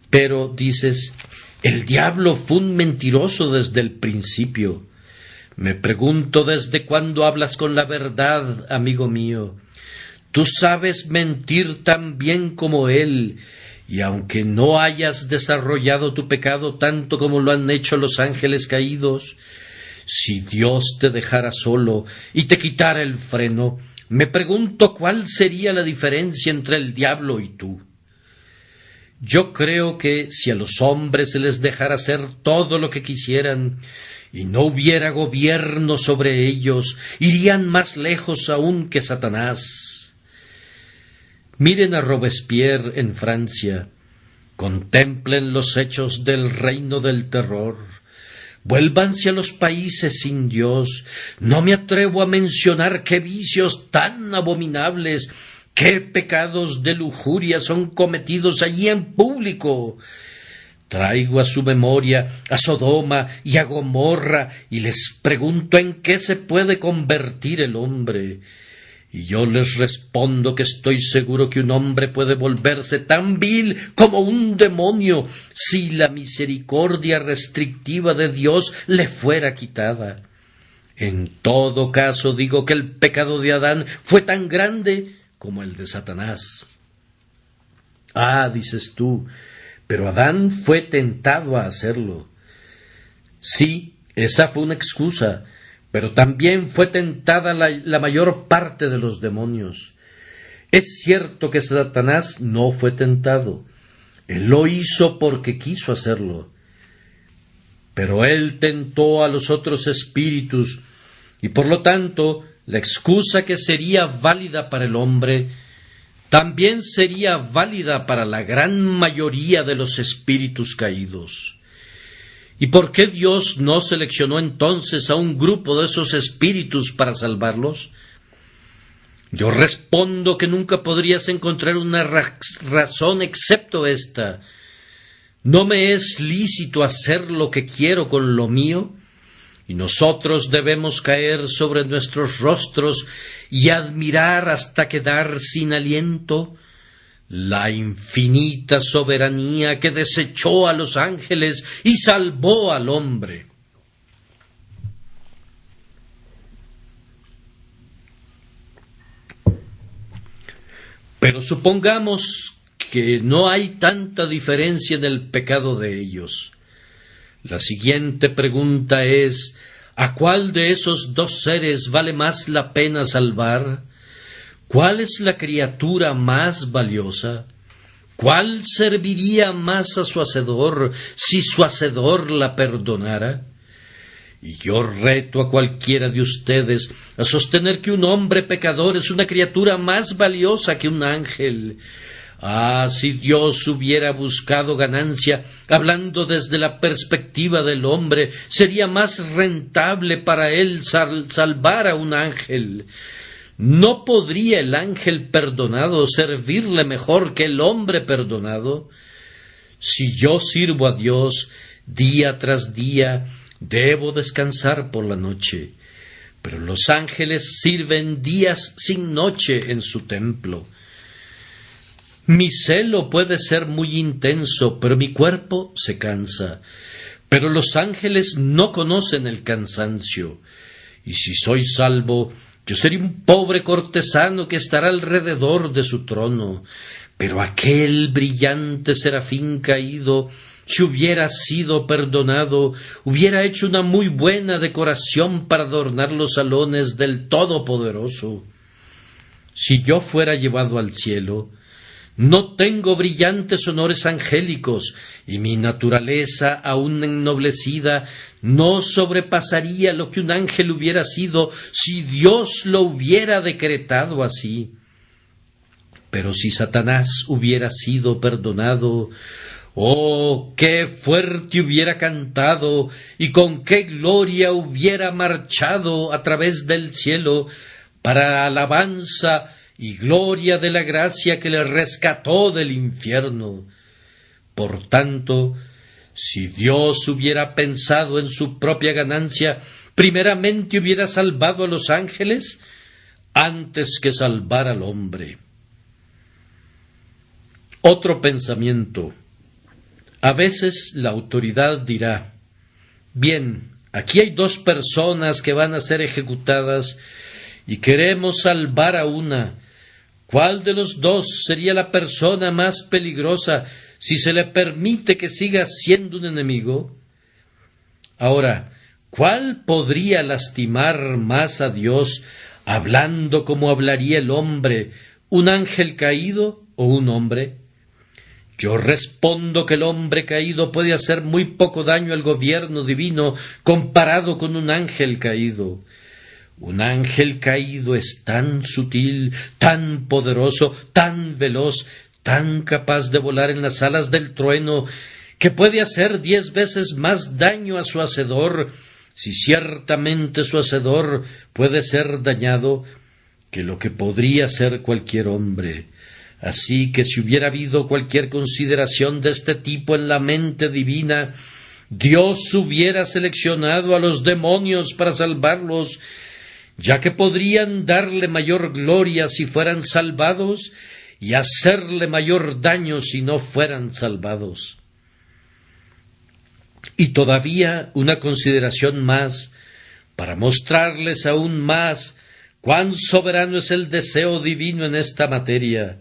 Pero dices: el diablo fue un mentiroso desde el principio. Me pregunto desde cuándo hablas con la verdad, amigo mío. Tú sabes mentir tan bien como él, y aunque no hayas desarrollado tu pecado tanto como lo han hecho los ángeles caídos, si Dios te dejara solo y te quitara el freno, me pregunto cuál sería la diferencia entre el diablo y tú. Yo creo que si a los hombres se les dejara hacer todo lo que quisieran y no hubiera gobierno sobre ellos, irían más lejos aún que Satanás. Miren a Robespierre en Francia, contemplen los hechos del reino del terror, vuélvanse a los países sin Dios. No me atrevo a mencionar qué vicios tan abominables, qué pecados de lujuria son cometidos allí en público. Traigo a su memoria a Sodoma y a Gomorra y les pregunto en qué se puede convertir el hombre. Y yo les respondo que estoy seguro que un hombre puede volverse tan vil como un demonio si la misericordia restrictiva de Dios le fuera quitada. En todo caso digo que el pecado de Adán fue tan grande como el de Satanás. Ah, dices tú, pero Adán fue tentado a hacerlo. Sí, esa fue una excusa, pero también fue tentada la mayor parte de los demonios. Es cierto que Satanás no fue tentado. Él lo hizo porque quiso hacerlo. Pero él tentó a los otros espíritus, y por lo tanto, la excusa que sería válida para el hombre, también sería válida para la gran mayoría de los espíritus caídos. ¿Y por qué Dios no seleccionó entonces a un grupo de esos espíritus para salvarlos? Yo respondo que nunca podrías encontrar una razón excepto esta. ¿No me es lícito hacer lo que quiero con lo mío? Y nosotros debemos caer sobre nuestros rostros y admirar hasta quedar sin aliento la infinita soberanía que desechó a los ángeles y salvó al hombre. Pero supongamos que no hay tanta diferencia en el pecado de ellos. La siguiente pregunta es, ¿a cuál de esos dos seres vale más la pena salvar? ¿Cuál es la criatura más valiosa? ¿Cuál serviría más a su Hacedor si su Hacedor la perdonara? Y yo reto a cualquiera de ustedes a sostener que un hombre pecador es una criatura más valiosa que un ángel. Ah, si Dios hubiera buscado ganancia, hablando desde la perspectiva del hombre, sería más rentable para él salvar a un ángel. ¿No podría el ángel perdonado servirle mejor que el hombre perdonado? Si yo sirvo a Dios día tras día, debo descansar por la noche, pero los ángeles sirven días sin noche en su templo. Mi celo puede ser muy intenso, pero mi cuerpo se cansa. Pero los ángeles no conocen el cansancio. Y si soy salvo, yo seré un pobre cortesano que estará alrededor de su trono. Pero aquel brillante serafín caído, si hubiera sido perdonado, hubiera hecho una muy buena decoración para adornar los salones del Todopoderoso. Si yo fuera llevado al cielo, no tengo brillantes honores angélicos, y mi naturaleza aún ennoblecida no sobrepasaría lo que un ángel hubiera sido si Dios lo hubiera decretado así. Pero si Satanás hubiera sido perdonado, ¡oh, qué fuerte hubiera cantado y con qué gloria hubiera marchado a través del cielo para alabanza y gloria de la gracia que le rescató del infierno! Por tanto, si Dios hubiera pensado en su propia ganancia, primeramente hubiera salvado a los ángeles antes que salvar al hombre. Otro pensamiento. A veces la autoridad dirá, bien, aquí hay dos personas que van a ser ejecutadas y queremos salvar a una. ¿Cuál de los dos sería la persona más peligrosa si se le permite que siga siendo un enemigo? Ahora, ¿cuál podría lastimar más a Dios hablando como hablaría el hombre, un ángel caído o un hombre? Yo respondo que el hombre caído puede hacer muy poco daño al gobierno divino comparado con un ángel caído. Un ángel caído es tan sutil, tan poderoso, tan veloz, tan capaz de volar en las alas del trueno, que puede hacer 10 veces más daño a su hacedor, si ciertamente su hacedor puede ser dañado, que lo que podría ser cualquier hombre. Así que si hubiera habido cualquier consideración de este tipo en la mente divina, Dios hubiera seleccionado a los demonios para salvarlos, ya que podrían darle mayor gloria si fueran salvados y hacerle mayor daño si no fueran salvados. Y todavía una consideración más, para mostrarles aún más cuán soberano es el deseo divino en esta materia.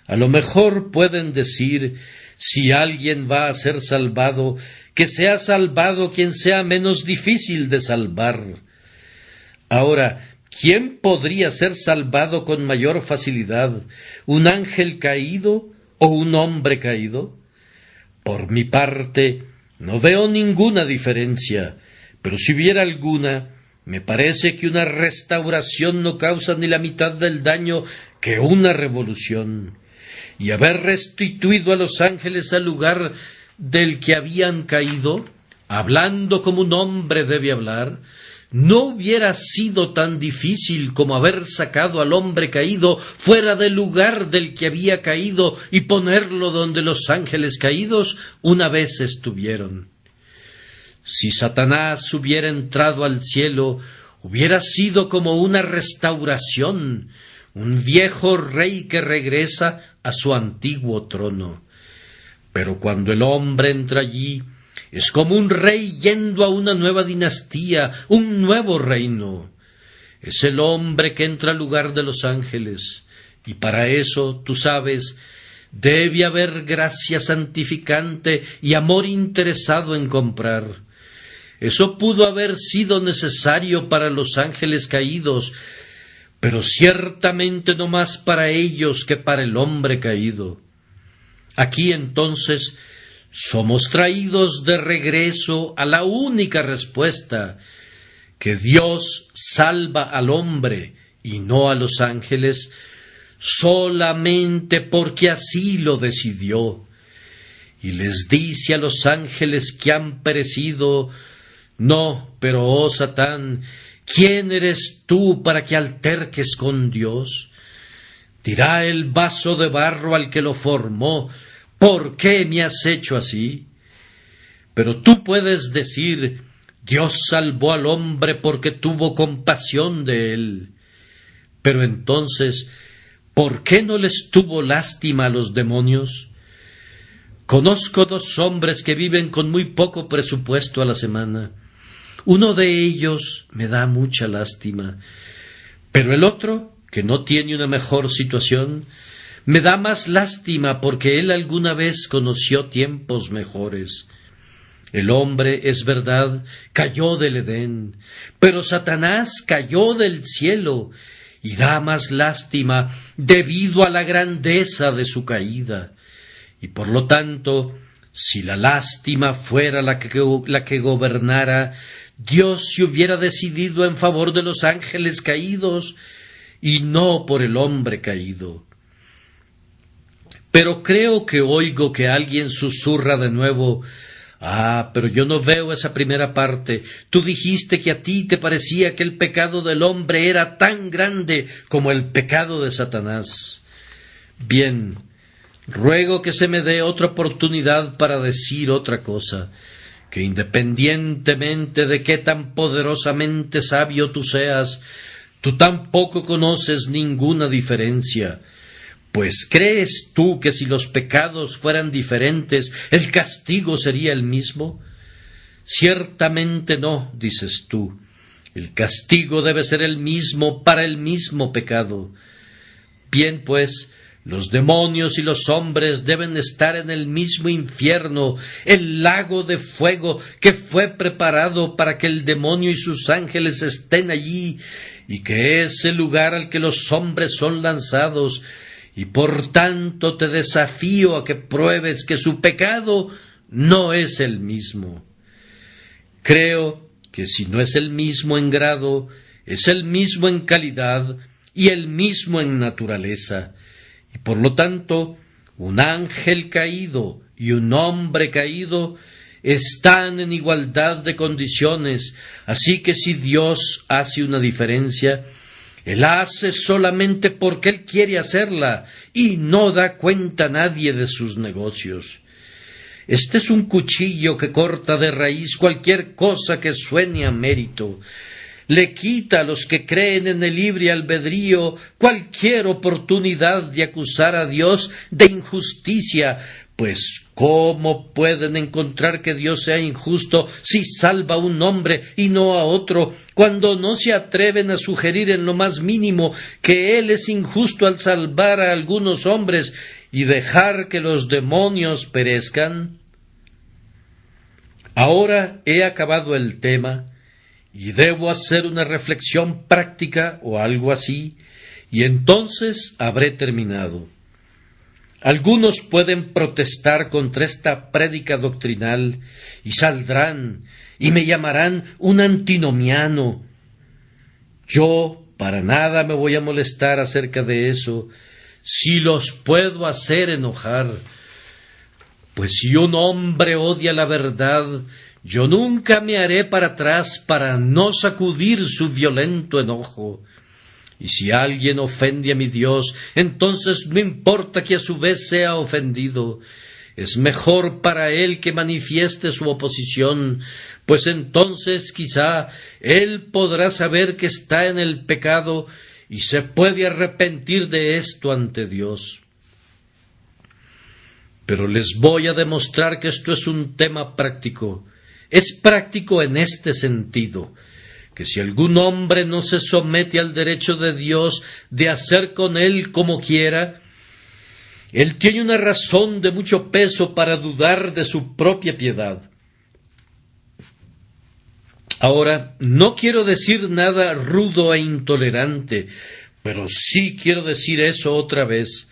A lo mejor pueden decir, si alguien va a ser salvado, que sea salvado quien sea menos difícil de salvar. Ahora, ¿quién podría ser salvado con mayor facilidad, un ángel caído o un hombre caído? Por mi parte, no veo ninguna diferencia, pero si hubiera alguna, me parece que una restauración no causa ni la mitad del daño que una revolución. Y haber restituido a los ángeles al lugar del que habían caído, hablando como un hombre debe hablar, no hubiera sido tan difícil como haber sacado al hombre caído fuera del lugar del que había caído y ponerlo donde los ángeles caídos una vez estuvieron. Si Satanás hubiera entrado al cielo, hubiera sido como una restauración, un viejo rey que regresa a su antiguo trono. Pero cuando el hombre entra allí, es como un rey yendo a una nueva dinastía, un nuevo reino. Es el hombre que entra al lugar de los ángeles, y para eso, tú sabes, debe haber gracia santificante y amor interesado en comprar. Eso pudo haber sido necesario para los ángeles caídos, pero ciertamente no más para ellos que para el hombre caído. Aquí entonces somos traídos de regreso a la única respuesta, que Dios salva al hombre y no a los ángeles, solamente porque así lo decidió. Y les dice a los ángeles que han perecido: no, pero oh Satán, ¿quién eres tú para que alterques con Dios? Dirá el vaso de barro al que lo formó: ¿por qué me has hecho así? Pero tú puedes decir: Dios salvó al hombre porque tuvo compasión de él. Pero entonces, ¿por qué no les tuvo lástima a los demonios? Conozco 2 hombres que viven con muy poco presupuesto a la semana. Uno de ellos me da mucha lástima, pero el otro, que no tiene una mejor situación, me da más lástima porque él alguna vez conoció tiempos mejores. El hombre, es verdad, cayó del Edén, pero Satanás cayó del cielo, y da más lástima debido a la grandeza de su caída. Y por lo tanto, si la lástima fuera la que gobernara, Dios se hubiera decidido en favor de los ángeles caídos y no por el hombre caído. Pero creo que oigo que alguien susurra de nuevo: pero yo no veo esa primera parte. Tú dijiste que a ti te parecía que el pecado del hombre era tan grande como el pecado de Satanás. Bien, ruego que se me dé otra oportunidad para decir otra cosa, que independientemente de qué tan poderosamente sabio tú seas, tú tampoco conoces ninguna diferencia. Pues ¿crees tú que si los pecados fueran diferentes, el castigo sería el mismo? Ciertamente no, dices tú. El castigo debe ser el mismo para el mismo pecado. Bien, pues, los demonios y los hombres deben estar en el mismo infierno, el lago de fuego que fue preparado para que el demonio y sus ángeles estén allí, y que es el lugar al que los hombres son lanzados. Y por tanto te desafío a que pruebes que su pecado no es el mismo. Creo que si no es el mismo en grado, es el mismo en calidad y el mismo en naturaleza. Y por lo tanto, un ángel caído y un hombre caído están en igualdad de condiciones, así que si Dios hace una diferencia, Él hace solamente porque Él quiere hacerla y no da cuenta a nadie de sus negocios. Este es un cuchillo que corta de raíz cualquier cosa que suene a mérito. Le quita a los que creen en el libre albedrío cualquier oportunidad de acusar a Dios de injusticia, pues ¿cómo pueden encontrar que Dios sea injusto si salva a un hombre y no a otro, cuando no se atreven a sugerir en lo más mínimo que Él es injusto al salvar a algunos hombres y dejar que los demonios perezcan? Ahora he acabado el tema y debo hacer una reflexión práctica o algo así, y entonces habré terminado. Algunos pueden protestar contra esta prédica doctrinal y saldrán y me llamarán un antinomiano. Yo para nada me voy a molestar acerca de eso, si los puedo hacer enojar. Pues si un hombre odia la verdad, Yo nunca me haré para atrás para no sacudir su violento enojo. Y si alguien ofende a mi Dios, entonces no importa que a su vez sea ofendido. Es mejor para él que manifieste su oposición, pues entonces quizá él podrá saber que está en el pecado y se puede arrepentir de esto ante Dios. Pero les voy a demostrar que esto es un tema práctico. Es práctico en este sentido, que si algún hombre no se somete al derecho de Dios de hacer con él como quiera, él tiene una razón de mucho peso para dudar de su propia piedad. Ahora, no quiero decir nada rudo e intolerante, pero sí quiero decir eso otra vez.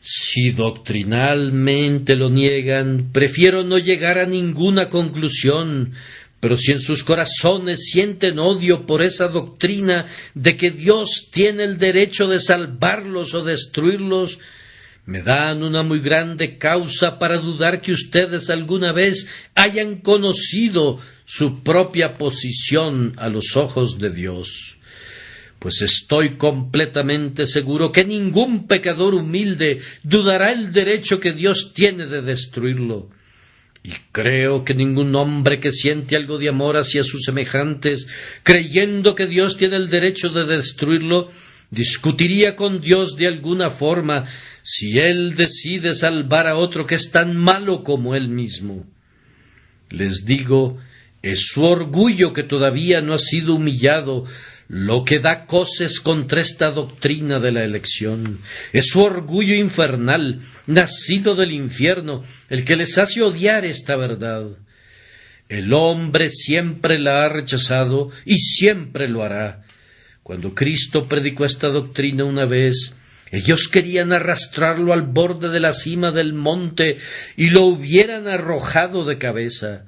Si doctrinalmente lo niegan, prefiero no llegar a ninguna conclusión, pero si en sus corazones sienten odio por esa doctrina de que Dios tiene el derecho de salvarlos o destruirlos, me dan una muy grande causa para dudar que ustedes alguna vez hayan conocido su propia posición a los ojos de Dios. Pues estoy completamente seguro que ningún pecador humilde dudará el derecho que Dios tiene de destruirlo. Y creo que ningún hombre que siente algo de amor hacia sus semejantes, creyendo que Dios tiene el derecho de destruirlo, discutiría con Dios de alguna forma si Él decide salvar a otro que es tan malo como Él mismo. Les digo, es su orgullo que todavía no ha sido humillado lo que da coces contra esta doctrina de la elección. Es su orgullo infernal, nacido del infierno, el que les hace odiar esta verdad. El hombre siempre la ha rechazado y siempre lo hará. Cuando Cristo predicó esta doctrina una vez, ellos querían arrastrarlo al borde de la cima del monte y lo hubieran arrojado de cabeza.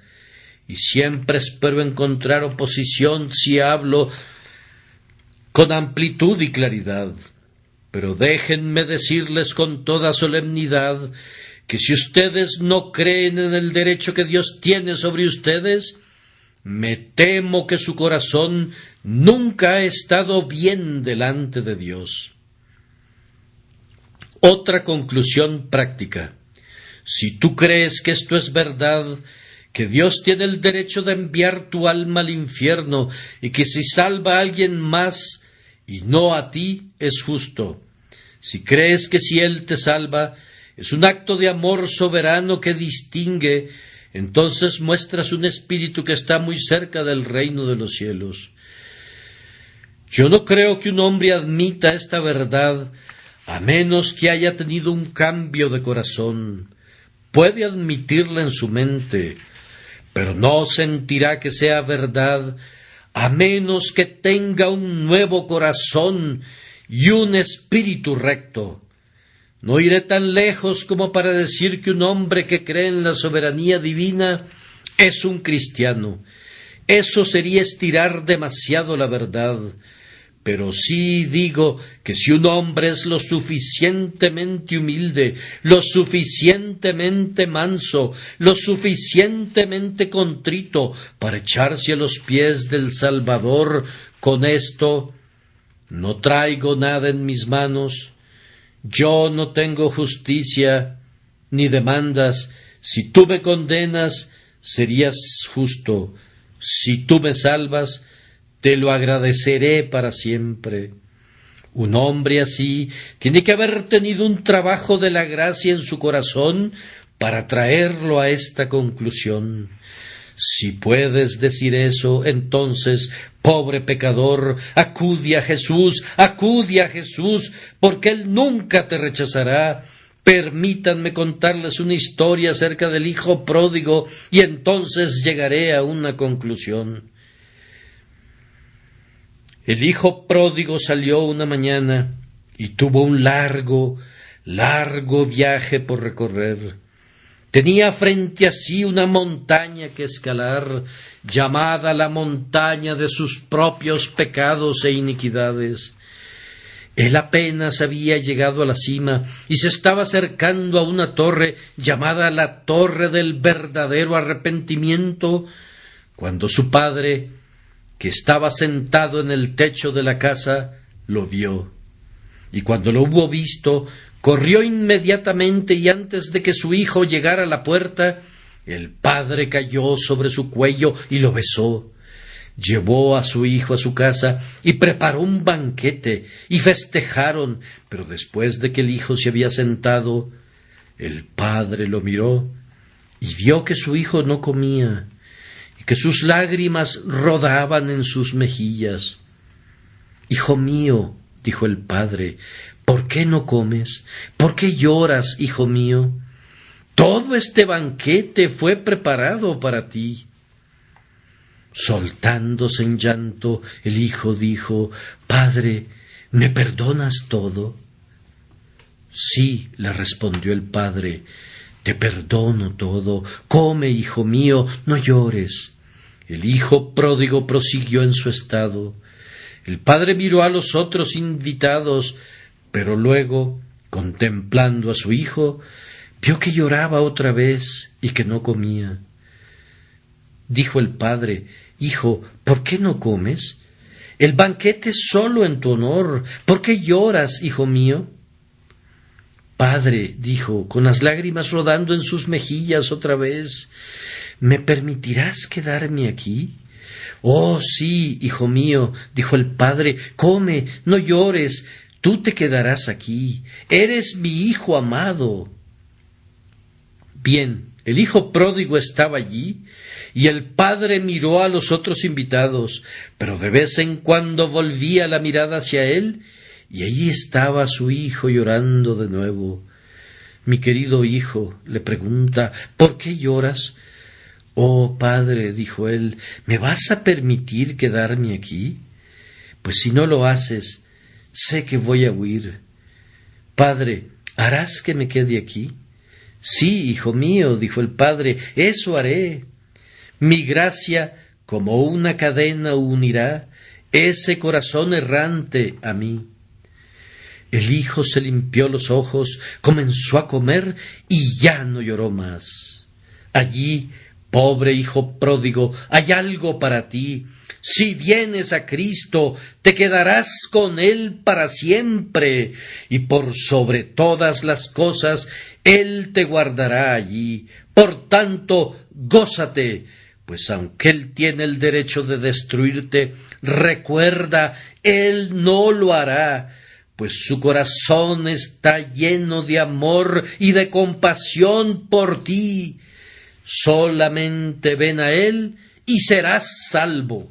Y siempre espero encontrar oposición si hablo con amplitud y claridad. Pero déjenme decirles con toda solemnidad que si ustedes no creen en el derecho que Dios tiene sobre ustedes, me temo que su corazón nunca ha estado bien delante de Dios. Otra conclusión práctica. Si tú crees que esto es verdad, que Dios tiene el derecho de enviar tu alma al infierno y que si salva a alguien más y no a ti, es justo. Si crees que si Él te salva, es un acto de amor soberano que distingue, entonces muestras un espíritu que está muy cerca del reino de los cielos. Yo no creo que un hombre admita esta verdad a menos que haya tenido un cambio de corazón. Puede admitirla en su mente, pero no sentirá que sea verdad a menos que tenga un nuevo corazón y un espíritu recto. No iré tan lejos como para decir que un hombre que cree en la soberanía divina es un cristiano. Eso sería estirar demasiado la verdad. Pero sí digo que si un hombre es lo suficientemente humilde, lo suficientemente manso, lo suficientemente contrito para echarse a los pies del Salvador, con esto no traigo nada en mis manos, yo no tengo justicia ni demandas. Si tú me condenas, serías justo. Si tú me salvas, te lo agradeceré para siempre. Un hombre así tiene que haber tenido un trabajo de la gracia en su corazón para traerlo a esta conclusión. Si puedes decir eso, entonces, pobre pecador, acude a Jesús, porque Él nunca te rechazará. Permítanme contarles una historia acerca del hijo pródigo y entonces llegaré a una conclusión. El hijo pródigo salió una mañana y tuvo un largo viaje por recorrer. Tenía frente a sí una montaña que escalar, llamada la montaña de sus propios pecados e iniquidades. Él apenas había llegado a la cima y se estaba acercando a una torre llamada la Torre del Verdadero Arrepentimiento, cuando su padre, que estaba sentado en el techo de la casa, lo vio. Y cuando lo hubo visto, corrió inmediatamente, y antes de que su hijo llegara a la puerta, el padre cayó sobre su cuello y lo besó. Llevó a su hijo a su casa y preparó un banquete, y festejaron, pero después de que el hijo se había sentado, el padre lo miró y vio que su hijo no comía, y que sus lágrimas rodaban en sus mejillas. «Hijo mío», dijo el padre, «¿por qué no comes? ¿Por qué lloras, hijo mío? Todo este banquete fue preparado para ti». Soltándose en llanto, el hijo dijo: «Padre, ¿me perdonas todo?». «Sí», le respondió el padre, «te perdono todo. Come, hijo mío, no llores». El hijo pródigo prosiguió en su estado. El padre miró a los otros invitados, pero luego, contemplando a su hijo, vio que lloraba otra vez y que no comía. Dijo el padre: «Hijo, ¿por qué no comes? El banquete es solo en tu honor. ¿Por qué lloras, hijo mío?». «Padre», dijo, con las lágrimas rodando en sus mejillas otra vez, «¿me permitirás quedarme aquí?». «Oh, sí, hijo mío», dijo el padre, «come, no llores, tú te quedarás aquí. Eres mi hijo amado». Bien, el hijo pródigo estaba allí, y el padre miró a los otros invitados, pero de vez en cuando volvía la mirada hacia él, y allí estaba su hijo llorando de nuevo. «Mi querido hijo», le pregunta, «¿por qué lloras?». «Oh, padre», dijo él, «¿me vas a permitir quedarme aquí? Pues si no lo haces, sé que voy a huir». «Padre, ¿harás que me quede aquí?». «Sí, hijo mío», dijo el padre, «eso haré. Mi gracia, como una cadena, unirá ese corazón errante a mí». El hijo se limpió los ojos, comenzó a comer y ya no lloró más. «Allí, pobre hijo pródigo, hay algo para ti. Si vienes a Cristo, te quedarás con Él para siempre, y por sobre todas las cosas, Él te guardará allí. Por tanto, gózate, pues aunque Él tiene el derecho de destruirte, recuerda, Él no lo hará, pues su corazón está lleno de amor y de compasión por ti. Solamente ven a Él y serás salvo».